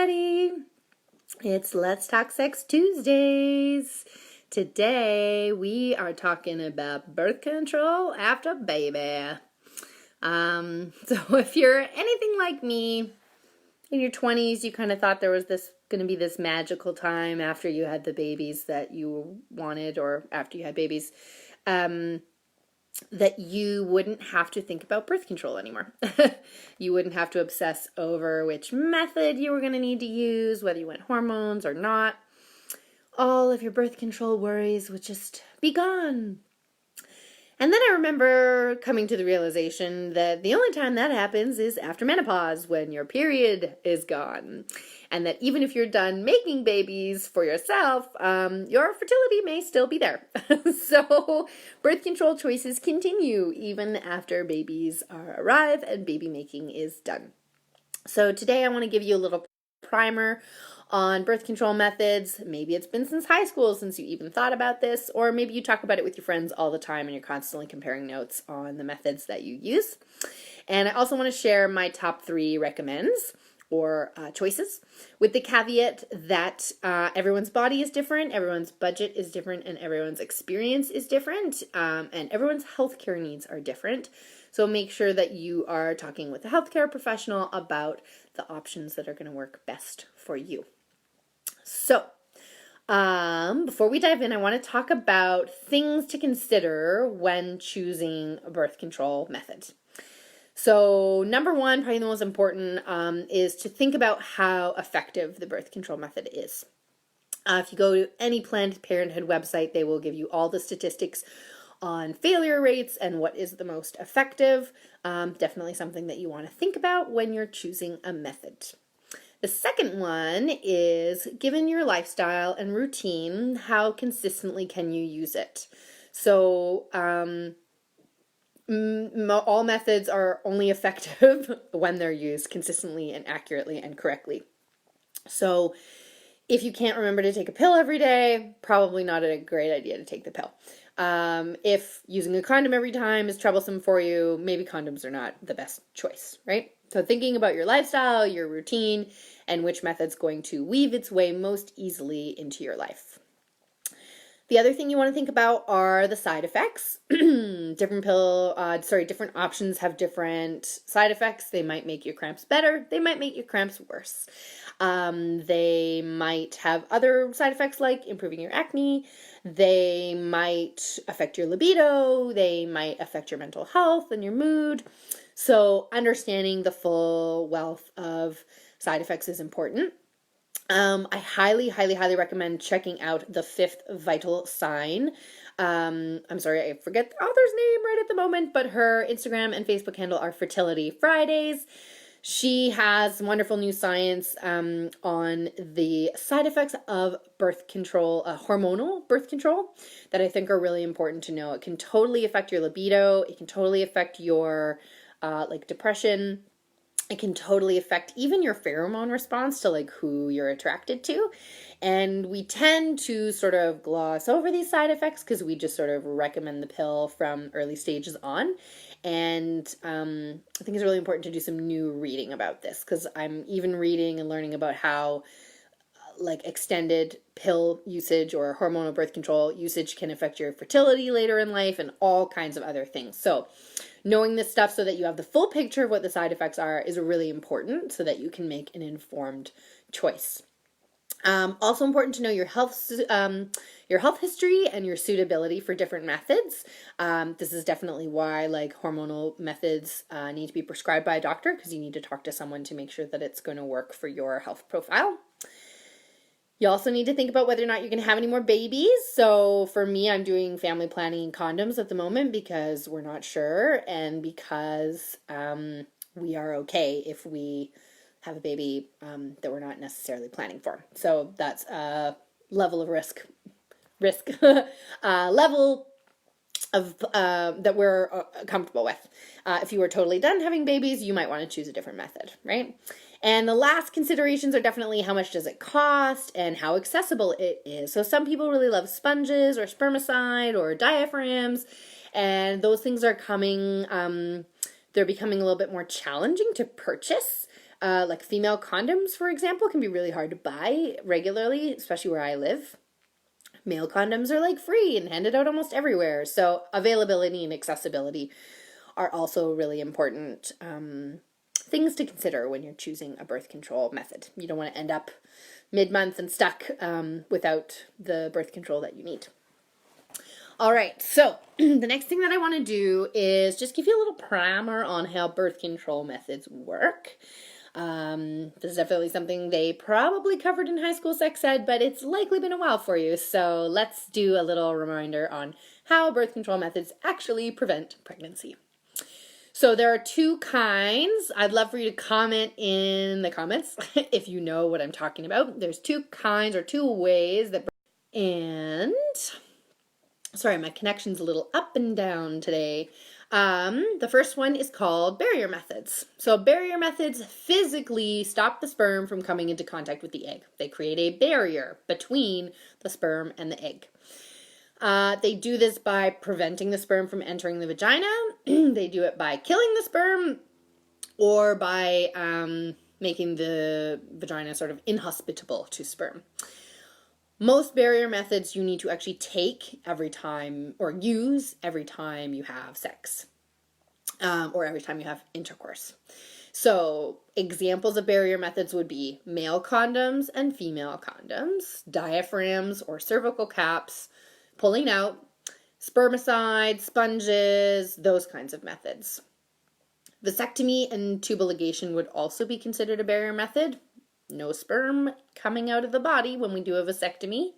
everybody. It's Let's Talk Sex Tuesdays. Today we are talking about birth control after baby. So if you're anything like me, in your 20s, you kind of thought there was going to be this magical time after you had the babies that you wanted, or after you had babies, that you wouldn't have to think about birth control anymore. You wouldn't have to obsess over which method you were going to need to use, whether you went hormones or not. All of your birth control worries would just be gone. And then I remember coming to the realization that the only time that happens is after menopause, when your period is gone. And that even if you're done making babies for yourself, your fertility may still be there. So birth control choices continue even after babies arrive and baby making is done. So today I want to give you a little primer on birth control methods. Maybe it's been since high school since you even thought about this, or maybe you talk about it with your friends all the time and you're constantly comparing notes on the methods that you use. And I also want to share my top 3 recommends or choices, with the caveat that everyone's body is different, everyone's budget is different, and everyone's experience is different, and everyone's healthcare needs are different. So make sure that you are talking with a healthcare professional about the options that are going to work best for you. So, before we dive in, I want to talk about things to consider when choosing a birth control method. So, number 1, probably the most important, is to think about how effective the birth control method is. If you go to any Planned Parenthood website, they will give you all the statistics on failure rates and what is the most effective. Definitely something that you want to think about when you're choosing a method. The second one is, given your lifestyle and routine, how consistently can you use it? So, all methods are only effective when they're used consistently and accurately and correctly. So if you can't remember to take a pill every day, probably not a great idea to take the pill. If using a condom every time is troublesome for you, maybe condoms are not the best choice, right? So thinking about your lifestyle, your routine, and which method's going to weave its way most easily into your life. The other thing you want to think about are the side effects. Different options have different side effects. They might make your cramps better. They might make your cramps worse. They might have other side effects like improving your acne. They might affect your libido. They might affect your mental health and your mood. So understanding the full wealth of side effects is important. I highly recommend checking out The Fifth Vital Sign. I'm sorry, I forget the author's name right at the moment, but her Instagram and Facebook handle are Fertility Fridays. She has wonderful new science on the side effects of birth control, hormonal birth control, that I think are really important to know. It can totally affect your libido. It can totally affect your depression. It can totally affect even your pheromone response to who you're attracted to. And we tend to sort of gloss over these side effects because we just sort of recommend the pill from early stages on. And I think it's really important to do some new reading about this, because I'm even reading and learning about how extended pill usage or hormonal birth control usage can affect your fertility later in life and all kinds of other things. So knowing this stuff so that you have the full picture of what the side effects are is really important so that you can make an informed choice. Also important to know your health history and your suitability for different methods. This is definitely why hormonal methods need to be prescribed by a doctor, because you need to talk to someone to make sure that it's going to work for your health profile. You also need to think about whether or not you're going to have any more babies. So for me, I'm doing family planning and condoms at the moment because we're not sure, and because we are okay if we have a baby that we're not necessarily planning for. So that's a level of risk level of that we're comfortable with. If you were totally done having babies, you might want to choose a different method, right? And the last considerations are definitely how much does it cost and how accessible it is. So some people really love sponges or spermicide or diaphragms, and those things are they're becoming a little bit more challenging to purchase. Like female condoms, for example, can be really hard to buy regularly, especially where I live. Male condoms are like free and handed out almost everywhere. So availability and accessibility are also really important things to consider when you're choosing a birth control method. You don't want to end up mid-month and stuck without the birth control that you need. All right, so the next thing that I want to do is just give you a little primer on how birth control methods work. This is definitely something they probably covered in high school sex ed, but it's likely been a while for you. So let's do a little reminder on how birth control methods actually prevent pregnancy. So there are two kinds. I'd love for you to comment in the comments if you know what I'm talking about. There's two kinds or two ways that, and sorry, my connection's a little up and down today. The first one is called barrier methods. So barrier methods physically stop the sperm from coming into contact with the egg. They create a barrier between the sperm and the egg. They do this by preventing the sperm from entering the vagina. They do it by killing the sperm or by making the vagina sort of inhospitable to sperm. Most barrier methods you need to actually take every time or use every time you have sex or every time you have intercourse. So examples of barrier methods would be male condoms and female condoms, diaphragms or cervical caps, pulling out, spermicide, sponges, those kinds of methods. Vasectomy and tubal ligation would also be considered a barrier method. No sperm coming out of the body when we do a vasectomy.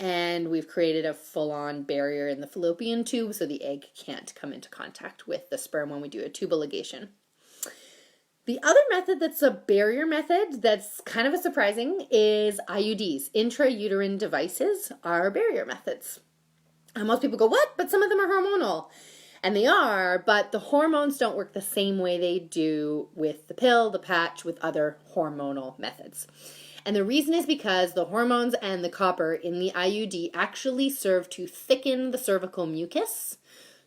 And we've created a full-on barrier in the fallopian tube so the egg can't come into contact with the sperm when we do a tubal ligation. The other method that's a barrier method that's kind of surprising is IUDs. Intrauterine devices are barrier methods. And most people go, what? But some of them are hormonal. And they are, but the hormones don't work the same way they do with the pill, the patch, with other hormonal methods. And the reason is because the hormones and the copper in the IUD actually serve to thicken the cervical mucus,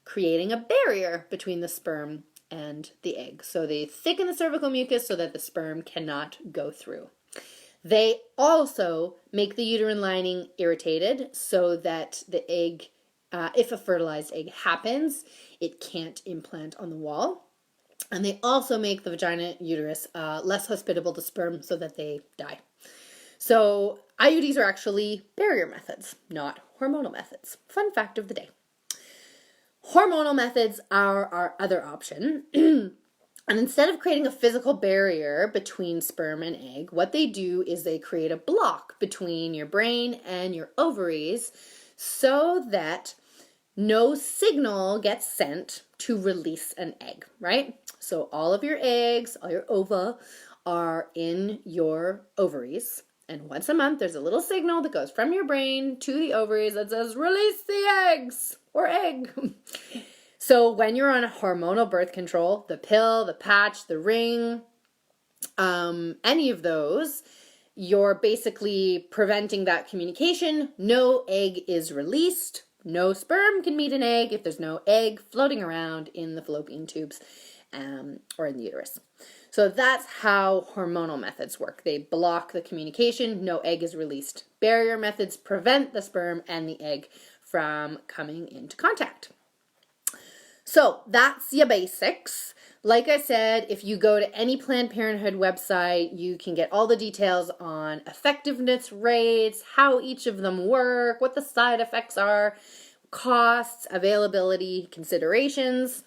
creating a barrier between the sperm and the egg. So they thicken the cervical mucus so that the sperm cannot go through. They also make the uterine lining irritated so that the egg, if a fertilized egg happens, it can't implant on the wall. And they also make the vagina uterus less hospitable to sperm so that they die. So IUDs are actually barrier methods, not hormonal methods. Fun fact of the day. Hormonal methods are our other option. And instead of creating a physical barrier between sperm and egg, what they do is they create a block between your brain and your ovaries so that no signal gets sent to release an egg, right? So all of your eggs, all your ova are in your ovaries. And once a month, there's a little signal that goes from your brain to the ovaries that says, release the eggs or egg. So when you're on a hormonal birth control, the pill, the patch, the ring, any of those, you're basically preventing that communication. No egg is released. No sperm can meet an egg if there's no egg floating around in the fallopian tubes or in the uterus. So that's how hormonal methods work. They block the communication. No egg is released. Barrier methods prevent the sperm and the egg from coming into contact. So that's your basics. Like I said, if you go to any Planned Parenthood website, you can get all the details on effectiveness rates, how each of them work, what the side effects are, costs, availability, considerations.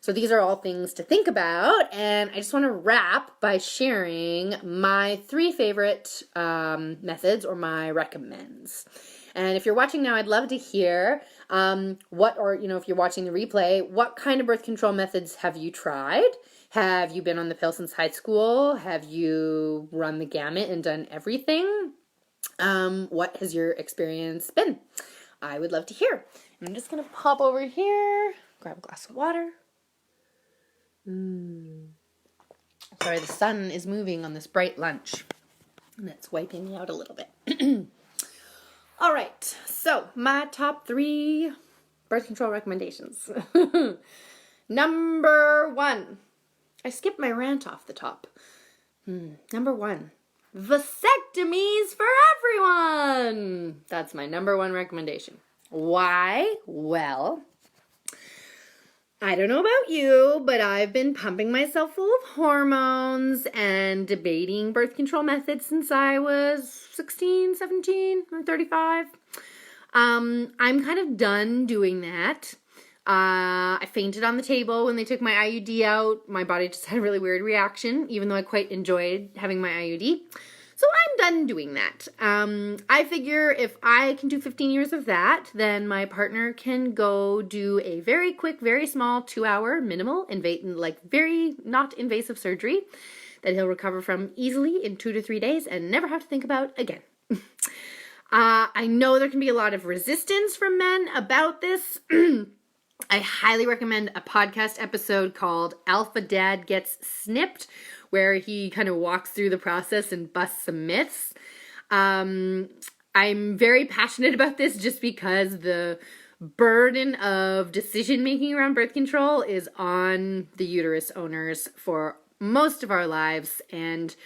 So these are all things to think about. And I just want to wrap by sharing my 3 favorite methods or my recommends. And if you're watching now, I'd love to hear if you're watching the replay, what kind of birth control methods have you tried? Have you been on the pill since high school? Have you run the gamut and done everything? What has your experience been? I would love to hear. I'm just going to pop over here, grab a glass of water. Sorry, the sun is moving on this bright lunch, and it's wiping me out a little bit. All right, so my top 3 birth control recommendations. Number 1, I skipped my rant off the top. Number 1, vasectomies for everyone. That's my number 1 recommendation. Why? Well, I don't know about you, but I've been pumping myself full of hormones and debating birth control methods since I was 16, 17, or 35. I'm kind of done doing that. I fainted on the table when they took my IUD out. My body just had a really weird reaction, even though I quite enjoyed having my IUD. So I'm done doing that. I figure if I can do 15 years of that, then my partner can go do a very quick, very small 2-hour minimal, very not invasive surgery that he'll recover from easily in 2 to 3 days and never have to think about again. I know there can be a lot of resistance from men about this. I highly recommend a podcast episode called Alpha Dad Gets Snipped, where he kind of walks through the process and busts some myths. I'm very passionate about this just because the burden of decision-making around birth control is on the uterus owners for most of our lives, and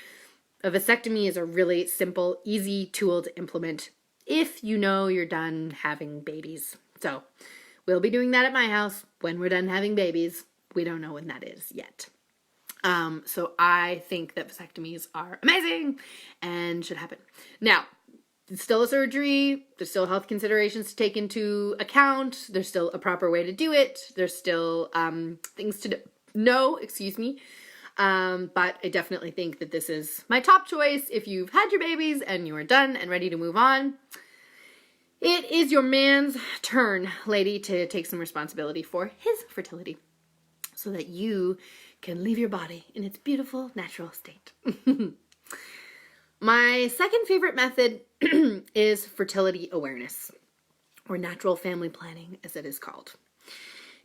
a vasectomy is a really simple, easy tool to implement if you know you're done having babies. So we'll be doing that at my house when we're done having babies. We don't know when that is yet. So I think that vasectomies are amazing and should happen. Now, it's still a surgery. There's still health considerations to take into account. There's still a proper way to do it. There's still things to know, but I definitely think that this is my top choice if you've had your babies and you are done and ready to move on. It is your man's turn, lady, to take some responsibility for his fertility so that you can leave your body in its beautiful, natural state. My second favorite method is fertility awareness, or natural family planning, as it is called.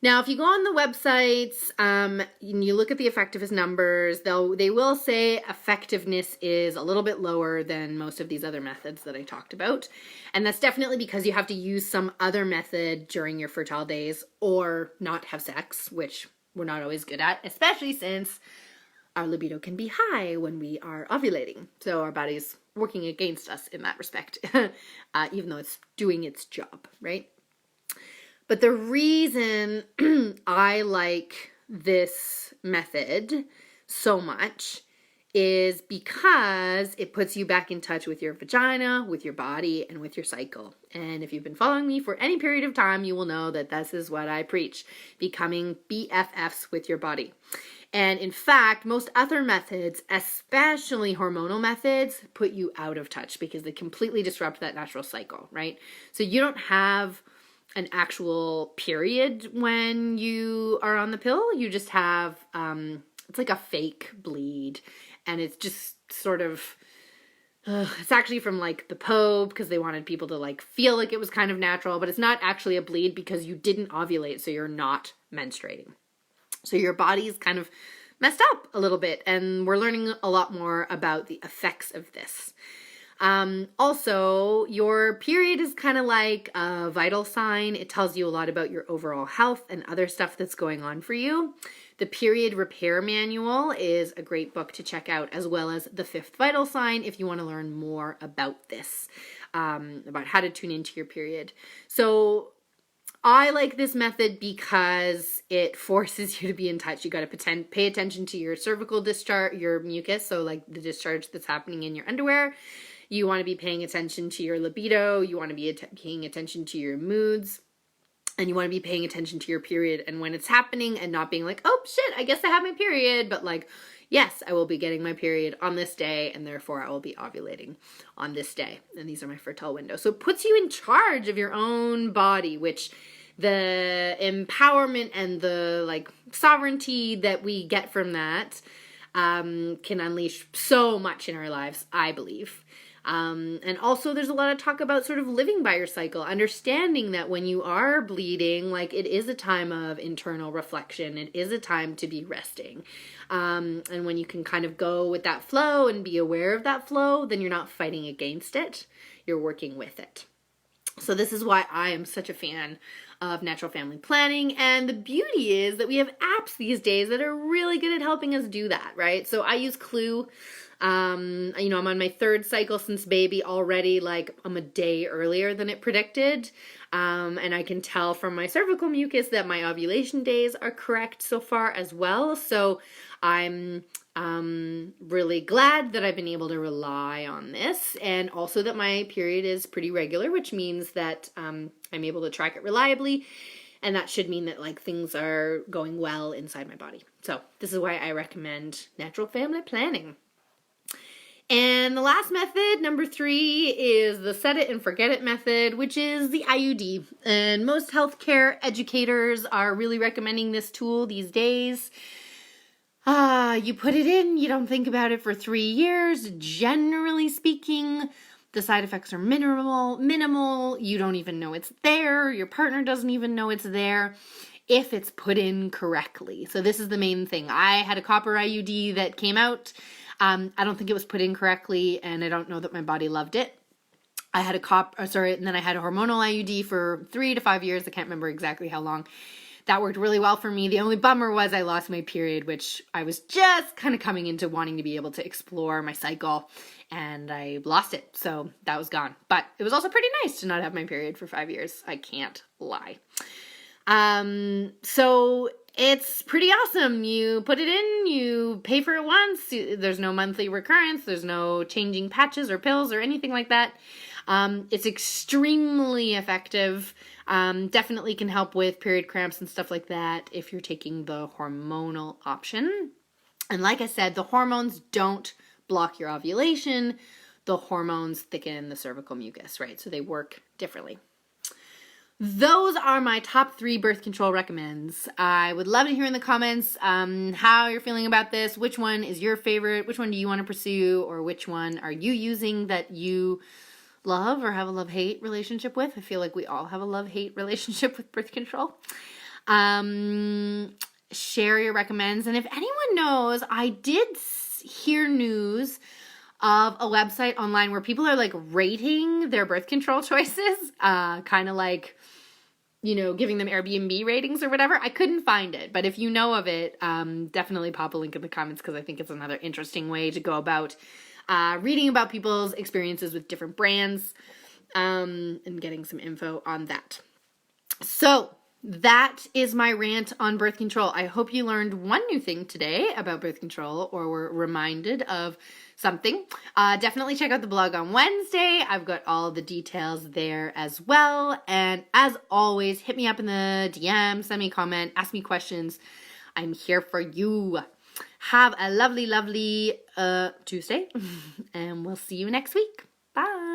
Now, if you go on the websites and you look at the effectiveness numbers, they will say effectiveness is a little bit lower than most of these other methods that I talked about. And that's definitely because you have to use some other method during your fertile days or not have sex, which we're not always good at, especially since our libido can be high when we are ovulating. So our body's working against us in that respect, even though it's doing its job, right? But the reason I like this method so much is because it puts you back in touch with your vagina, with your body, and with your cycle. And if you've been following me for any period of time, you will know that this is what I preach, becoming BFFs with your body. And in fact, most other methods, especially hormonal methods, put you out of touch because they completely disrupt that natural cycle, right? So you don't have an actual period when you are on the pill. You just have, it's like a fake bleed. And it's just sort of, it's actually from like the Pope because they wanted people to like feel like it was kind of natural, but it's not actually a bleed because you didn't ovulate, so you're not menstruating. So your body's kind of messed up a little bit, and we're learning a lot more about the effects of this. Also, your period is kind of like a vital sign. It tells you a lot about your overall health and other stuff that's going on for you. The Period Repair Manual is a great book to check out, as well as The Fifth Vital Sign if you want to learn more about this, about how to tune into your period. So I like this method because it forces you to be in touch. You got to pay attention to your cervical discharge, your mucus, so like the discharge that's happening in your underwear. You want to be paying attention to your libido. You want to be paying attention to your moods. And you want to be paying attention to your period and when it's happening and not being like, oh shit, I guess I have my period. But like, yes, I will be getting my period on this day and therefore I will be ovulating on this day. And these are my fertile windows. So it puts you in charge of your own body, which the empowerment and the like sovereignty that we get from that can unleash so much in our lives, I believe. And also there's a lot of talk about sort of living by your cycle, understanding that when you are bleeding, like it is a time of internal reflection. It is a time to be resting. And when you can kind of go with that flow and be aware of that flow, then you're not fighting against it. You're working with it. So this is why I am such a fan of natural family planning. And the beauty is that we have apps these days that are really good at helping us do that, right? So I use Clue. I'm on my third cycle since baby already. Like, I'm a day earlier than it predicted. And I can tell from my cervical mucus that my ovulation days are correct so far as well. So I'm really glad that I've been able to rely on this, and also that my period is pretty regular, which means that I'm able to track it reliably, and that should mean that like things are going well inside my body. So this is why I recommend natural family planning. And the last method, number 3, is the set it and forget it method, which is the IUD. And most healthcare educators are really recommending this tool these days. You put it in, you don't think about it for 3 years. Generally speaking, the side effects are minimal. You don't even know it's there. Your partner doesn't even know it's there if it's put in correctly. So this is the main thing. I had a copper IUD that came out. I don't think it was put in correctly, and I don't know that my body loved it. I had and then I had a hormonal IUD for 3 to 5 years. I can't remember exactly how long. That worked really well for me. The only bummer was I lost my period, which I was just kind of coming into wanting to be able to explore my cycle, and I lost it. So that was gone. But it was also pretty nice to not have my period for 5 years. I can't lie. So it's pretty awesome. You put it in, you pay for it once. There's no monthly recurrence. There's no changing patches or pills or anything like that. It's extremely effective. Definitely can help with period cramps and stuff like that if you're taking the hormonal option. And like I said, the hormones don't block your ovulation. The hormones thicken the cervical mucus, right? So they work differently. Those are my top 3 birth control recommends. I would love to hear in the comments how you're feeling about this. Which one is your favorite? Which one do you want to pursue? Or which one are you using that you love or have a love-hate relationship with? I feel like we all have a love-hate relationship with birth control. Share your recommends. And if anyone knows, I did hear news of a website online where people are like rating their birth control choices, kind of like, giving them Airbnb ratings or whatever. I couldn't find it, but if you know of it, definitely pop a link in the comments, because I think it's another interesting way to go about reading about people's experiences with different brands, and getting some info on that. So that is my rant on birth control. I hope you learned one new thing today about birth control, or were reminded of something. Definitely check out the blog on Wednesday. I've got all the details there as well. And as always, hit me up in the DM, send me a comment, ask me questions. I'm here for you. Have a lovely, lovely Tuesday, and we'll see you next week. Bye.